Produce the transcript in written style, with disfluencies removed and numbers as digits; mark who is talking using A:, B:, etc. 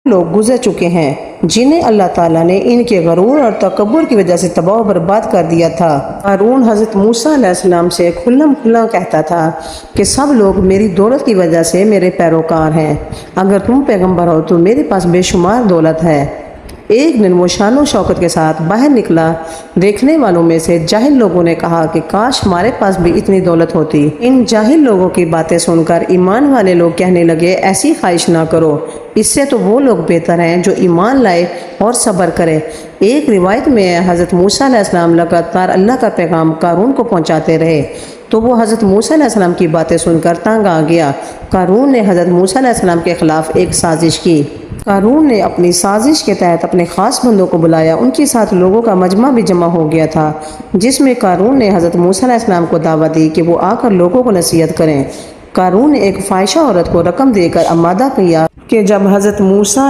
A: لوگ گزر چکے ہیں جنہیں اللہ تعالیٰ نے ان کے غرور اور تکبر کی وجہ سے تباہ و برباد کر دیا تھا۔ قارون حضرت موسیٰ علیہ السلام سے کھلم کھلا کہتا تھا کہ سب لوگ میری دولت کی وجہ سے میرے پیروکار ہیں، اگر تم پیغمبر ہو تو میرے پاس بے شمار دولت ہے۔ ایک دن وہ شان و شوکت کے ساتھ باہر نکلا۔ دیکھنے والوں میں سے جاہل لوگوں نے کہا کہ کاش ہمارے پاس بھی اتنی دولت ہوتی۔ ان جاہل لوگوں کی باتیں سن کر ایمان والے لوگ کہنے لگے ایسی خواہش نہ کرو، اس سے تو وہ لوگ بہتر ہیں جو ایمان لائے اور صبر کرے۔ ایک روایت میں حضرت موسیٰ علیہ السلام لگاتار اللہ کا پیغام قارون کو پہنچاتے رہے تو وہ حضرت موسیٰ علیہ السلام کی باتیں سن کر تنگ آ گیا۔ قارون نے حضرت موسیٰ علیہ السلام کے خلاف ایک سازش کی۔ قارون نے اپنی سازش کے تحت اپنے خاص بندوں کو بلایا۔ ان کے ساتھ لوگوں کا مجمع بھی جمع ہو گیا تھا، جس میں قارون نے حضرت موسیٰ علیہ السلام کو دعوت دی کہ وہ آ کر لوگوں کو نصیحت کریں۔ قارون نے ایک فاحشہ عورت کو رقم دے کر آمادہ کیا کہ جب حضرت موسیٰ